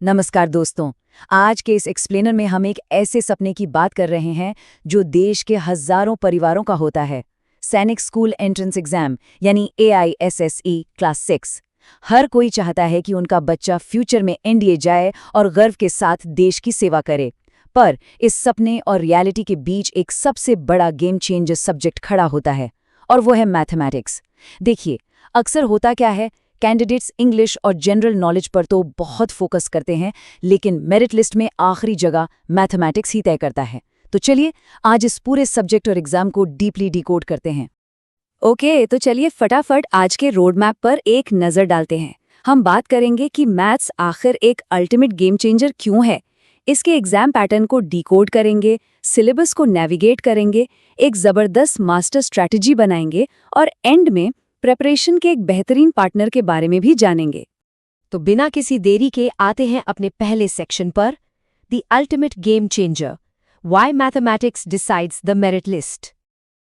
नमस्कार दोस्तों। आज के इस एक्सप्लेनर में हम एक ऐसे सपने की बात कर रहे हैं जो देश के हजारों परिवारों का होता है। सैनिक स्कूल एंट्रेंस एग्जाम यानी AISSE क्लास 6। हर कोई चाहता है कि उनका बच्चा फ्यूचर में एनडीए जाए और गर्व के साथ देश की सेवा करे। पर इस सपने और रियलिटी के बीच एक सबसे बड़ा गेम चेंजर सब्जेक्ट खड़ा होता है, और वो है मैथमेटिक्स। देखिए, अक्सर होता क्या है, कैंडिडेट्स इंग्लिश और जनरल नॉलेज पर तो बहुत फोकस करते हैं, लेकिन मेरिट लिस्ट में आखिरी जगह मैथमेटिक्स ही तय करता है। तो चलिए आज इस पूरे सब्जेक्ट और एग्जाम को डीपली डिकोड करते हैं। ओके, तो चलिए फटाफट आज के रोड मैप पर एक नज़र डालते हैं। हम बात करेंगे कि मैथ्स आखिर एक अल्टीमेट गेम चेंजर क्यों है। इसके एग्जाम पैटर्न को डिकोड करेंगे, सिलेबस को नेविगेट करेंगे, एक ज़बरदस्त मास्टर स्ट्रैटेजी बनाएंगे और एंड में प्रेपरेशन के एक बेहतरीन पार्टनर के बारे में भी जानेंगे। तो बिना किसी देरी के आते हैं अपने पहले सेक्शन पर, the ultimate game changer, why mathematics decides the merit list.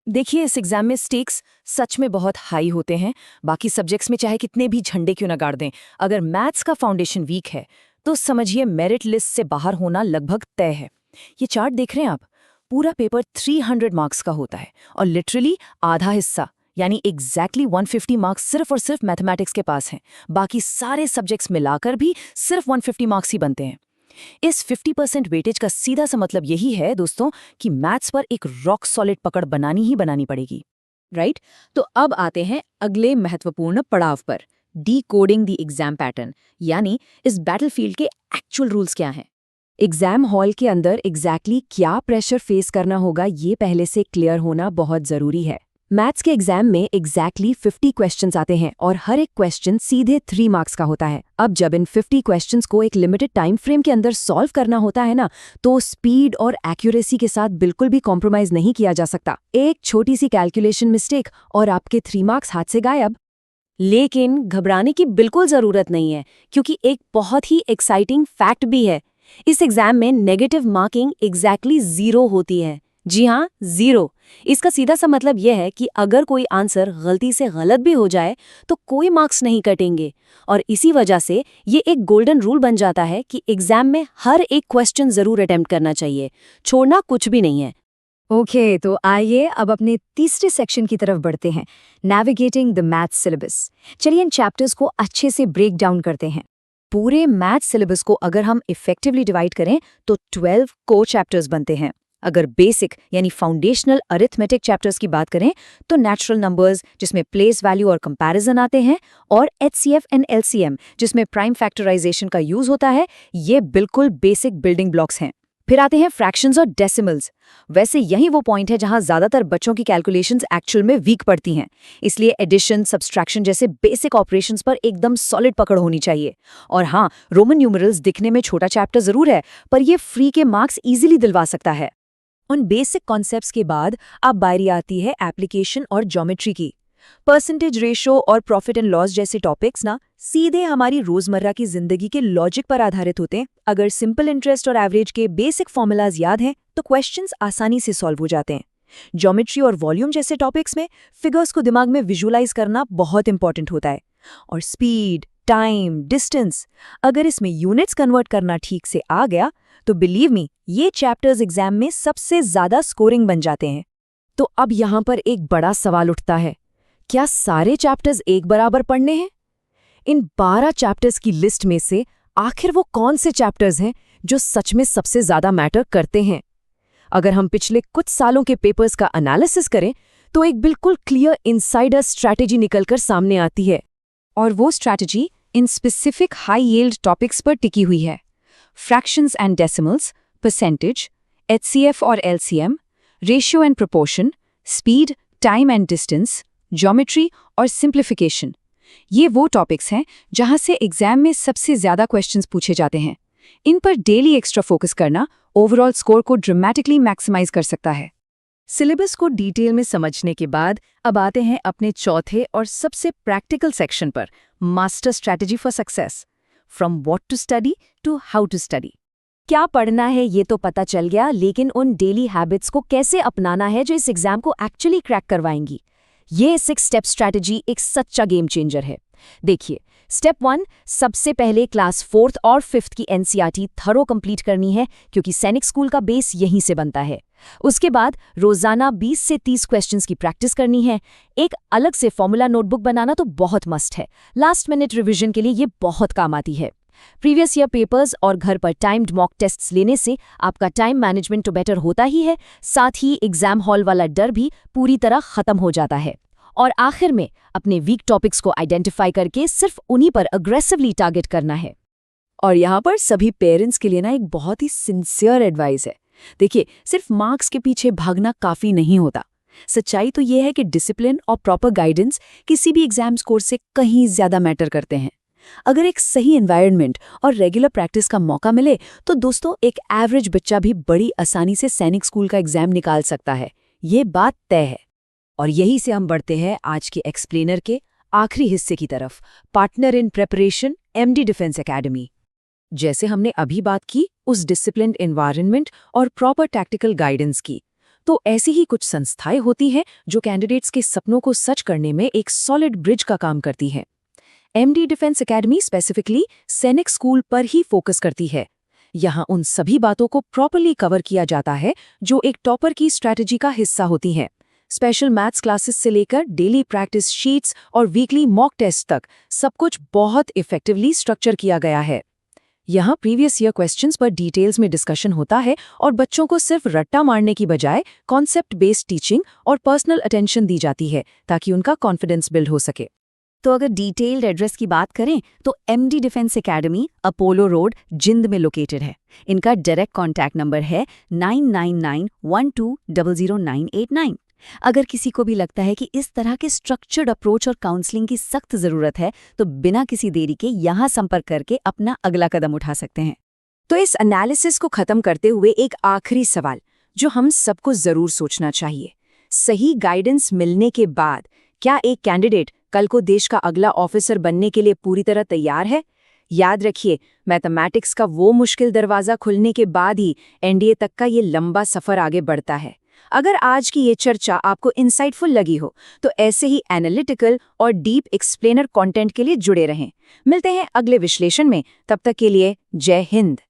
देखिए, इस एग्जाम में स्टेक्स सच में बहुत हाई होते हैं। बाकी सब्जेक्ट्स में चाहे कितने भी झंडे क्यों न गाड़ दें, अगर मैथ्स का फाउंडेशन वीक है तो समझिए मेरिट लिस्ट से बाहर होना लगभग तय है। ये चार्ट देख रहे हैं आप, पूरा पेपर 300 मार्क्स का होता है और लिटरली आधा हिस्सा यानी एग्जैक्टली 150 मार्क्स सिर्फ और सिर्फ मैथमेटिक्स के पास हैं। बाकी सारे सब्जेक्ट्स मिलाकर भी सिर्फ 150 मार्क्स ही बनते हैं। इस 50% वेटेज का सीधा सा मतलब यही है दोस्तों कि मैथ्स पर एक रॉक सॉलिड पकड़ बनानी ही बनानी पड़ेगी। राइट? तो अब आते हैं अगले महत्वपूर्ण पड़ाव पर, डीकोडिंग द एग्जाम पैटर्न, यानी इस बैटलफील्ड के एक्चुअल रूल्स क्या हैं। एग्जाम हॉल के अंदर एग्जैक्टली क्या प्रेशर फेस करना होगा, ये पहले से क्लियर होना बहुत जरूरी है। मैथ्स के एग्जाम में एग्जैक्टली 50 क्वेश्चंस आते हैं और हर एक क्वेश्चन सीधे 3 मार्क्स का होता है। अब जब इन 50 क्वेश्चंस को एक लिमिटेड टाइम फ्रेम के अंदर सॉल्व करना होता है ना, तो स्पीड और एक्यूरेसी के साथ बिल्कुल भी कॉम्प्रोमाइज नहीं किया जा सकता। एक छोटी सी कैलकुलेशन मिस्टेक और आपके 3 मार्क्स हाथ से गायब। लेकिन घबराने की बिल्कुल जरूरत नहीं है, क्योंकि एक बहुत ही एक्साइटिंग फैक्ट भी है। इस एग्जाम में नेगेटिव मार्किंग एग्जैक्टली 0 होती है। जी हाँ, 0। इसका सीधा सा मतलब यह है कि अगर कोई आंसर गलती से गलत भी हो जाए तो कोई मार्क्स नहीं कटेंगे। और इसी वजह से ये एक गोल्डन रूल बन जाता है कि एग्जाम में हर एक क्वेश्चन जरूर अटेम्प्ट करना चाहिए, छोड़ना कुछ भी नहीं है। ओके, तो आइए अब अपने तीसरे सेक्शन की तरफ बढ़ते हैं, नेविगेटिंग द मैथ्स सिलेबस। चलिए इन चैप्टर्स को अच्छे से ब्रेक डाउन करते हैं। पूरे मैथ्स सिलेबस को अगर हम इफेक्टिवली डिवाइड करें तो 12 कोर चैप्टर्स बनते हैं। अगर बेसिक यानी फाउंडेशनल अरिथमेटिक चैप्टर्स की बात करें तो नेचुरल नंबर्स, जिसमें प्लेस वैल्यू और कंपैरिजन आते हैं, और HCF एंड LCM, जिसमें प्राइम फैक्टराइजेशन का यूज होता है, ये बिल्कुल बेसिक बिल्डिंग ब्लॉक्स हैं। फिर आते हैं फ्रैक्शंस और डेसिमल्स। वैसे यही वो पॉइंट है जहां ज्यादातर बच्चों की कैलकुलेशंस एक्चुअल में वीक पड़ती हैं। इसलिए एडिशन, सब्सट्रैक्शन जैसे बेसिक ऑपरेशंस पर एकदम सॉलिड पकड़ होनी चाहिए। और हाँ, रोमन न्यूमरल्स दिखने में छोटा चैप्टर जरूर है, पर ये फ्री के मार्क्स इजीली दिलवा सकता है। उन बेसिक कॉन्सेप्ट्स के बाद अब बारी आती है एप्लीकेशन और ज्योमेट्री की। परसेंटेज रेशो और प्रॉफिट एंड लॉस जैसे टॉपिक्स ना सीधे हमारी रोजमर्रा की जिंदगी के लॉजिक पर आधारित होते हैं। अगर सिंपल इंटरेस्ट और एवरेज के बेसिक फॉर्मूलाज याद हैं तो क्वेश्चंस आसानी से सॉल्व हो जाते हैं। ज्योमेट्री और वॉल्यूम जैसे टॉपिक्स में फिगर्स को दिमाग में विजुअलाइज करना बहुत इंपॉर्टेंट होता है। और स्पीड, टाइम, डिस्टेंस, अगर इसमें यूनिट्स कन्वर्ट करना ठीक से आ गया तो बिलीव मी, ये चैप्टर्स एग्जाम में सबसे ज्यादा स्कोरिंग बन जाते हैं। तो अब यहाँ पर एक बड़ा सवाल उठता है, क्या सारे चैप्टर्स एक बराबर पढ़ने हैं? इन 12 चैप्टर्स की लिस्ट में से आखिर वो कौन से चैप्टर्स हैं जो सच में सबसे ज्यादा मैटर करते हैं? अगर हम पिछले कुछ सालों के पेपर्स का एनालिसिस करें तो एक बिल्कुल क्लियर इनसाइडर स्ट्रैटेजी निकलकर सामने आती है, और वो strategy in specific high yield topics पर टिकी हुई है। Fractions and decimals, percentage, HCF और LCM, ratio and proportion, speed, time and distance, geometry और सिंप्लीफिकेशन। ये वो टॉपिक्स हैं जहां से एग्जाम में सबसे ज्यादा क्वेश्चंस पूछे जाते हैं। इन पर डेली एक्स्ट्रा फोकस करना ओवरऑल स्कोर को ड्रामेटिकली मैक्सिमाइज कर सकता है। सिलेबस को डिटेल में समझने के बाद अब आते हैं अपने चौथे और सबसे प्रैक्टिकल सेक्शन पर, master strategy for success, from what to study to how to study. क्या पढ़ना है ये तो पता चल गया, लेकिन उन डेली हैबिट्स को कैसे अपनाना है जो इस एग्जाम को एक्चुअली क्रैक करवाएंगी। ये 6 स्टेप स्ट्रैटेजी एक सच्चा गेम चेंजर है। देखिए, स्टेप 1, सबसे पहले क्लास 4th और 5th की एनसीईआरटी थरो कंप्लीट करनी है, क्योंकि सैनिक स्कूल का बेस यहीं से बनता है। उसके बाद रोजाना 20 से 30 क्वेश्चंस की प्रैक्टिस करनी है। एक अलग से फॉर्मूला नोटबुक बनाना तो बहुत मस्ट है। लास्ट मिनट रिवीजन के लिए ये बहुत काम आती है। प्रीवियस ईयर पेपर्स और घर पर टाइम्ड मॉक टेस्ट्स लेने से आपका टाइम मैनेजमेंट तो बेटर होता ही है, साथ ही एग्जाम हॉल वाला डर भी पूरी तरह खत्म हो जाता है। और आखिर में अपने वीक टॉपिक्स को आइडेंटिफाई करके सिर्फ उन्हीं पर अग्रेसिवली टारगेट करना है। और यहाँ पर सभी पेरेंट्स के लिए ना एक बहुत ही सिंसियर एडवाइस है। देखिए, सिर्फ मार्क्स के पीछे भागना काफ़ी नहीं होता। सच्चाई तो ये है कि डिसिप्लिन और प्रॉपर गाइडेंस किसी भी एग्जाम स्कोर से कहीं ज़्यादा मैटर करते हैं। अगर एक सही एनवायरनमेंट और रेगुलर प्रैक्टिस का मौका मिले तो दोस्तों एक एवरेज बच्चा भी बड़ी आसानी से सैनिक स्कूल का एग्जाम निकाल सकता है। ये बात तय है। और यही से हम बढ़ते हैं आज के एक्सप्लेनर के आखिरी हिस्से की तरफ, partner in preparation MD defence academy. जैसे हमने अभी बात की उस डिसिप्लिन्ड एनवायरनमेंट और प्रॉपर टैक्टिकल गाइडेंस की, तो ऐसी ही कुछ संस्थाएं होती हैं जो कैंडिडेट्स के सपनों को सच करने में एक सॉलिड ब्रिज का काम करती हैं। एमडी डिफेंस एकेडमी स्पेसिफिकली सैनिक स्कूल पर ही फोकस करती है। यहाँ उन सभी बातों को प्रॉपरली कवर किया जाता है जो एक टॉपर की स्ट्रैटेजी का हिस्सा होती हैं। स्पेशल मैथ्स क्लासेस से लेकर डेली प्रैक्टिस शीट्स और वीकली मॉक टेस्ट तक सब कुछ बहुत इफेक्टिवली स्ट्रक्चर किया गया है। यहाँ प्रीवियस ईयर क्वेश्चंस पर डिटेल्स में डिस्कशन होता है और बच्चों को सिर्फ रट्टा मारने की बजाय कॉन्सेप्ट बेस्ड टीचिंग और पर्सनल अटेंशन दी जाती है ताकि उनका कॉन्फिडेंस बिल्ड हो सके। तो अगर डिटेल्ड एड्रेस की बात करें तो MD defence academy Apollo road जिंद में लोकेटेड है। इनका डायरेक्ट कॉन्टैक्ट नंबर है 9991200989। अगर किसी को भी लगता है कि इस तरह के स्ट्रक्चर्ड अप्रोच और काउंसलिंग की सख्त ज़रूरत है तो बिना किसी देरी के यहाँ संपर्क करके अपना अगला कदम उठा सकते हैं। तो इस एनालिसिस को खत्म करते हुए एक आखिरी सवाल जो हम सबको ज़रूर सोचना चाहिए, सही गाइडेंस मिलने के बाद क्या एक कैंडिडेट कल को देश का अगला ऑफिसर बनने के लिए पूरी तरह तैयार है? याद रखिए, मैथमेटिक्स का वो मुश्किल दरवाज़ा खुलने के बाद ही एनडीए तक का ये लंबा सफ़र आगे बढ़ता है। अगर आज की ये चर्चा आपको इंसाइटफुल लगी हो तो ऐसे ही एनालिटिकल और डीप एक्सप्लेनर कंटेंट के लिए जुड़े रहें। मिलते हैं अगले विश्लेषण में, तब तक के लिए जय हिंद।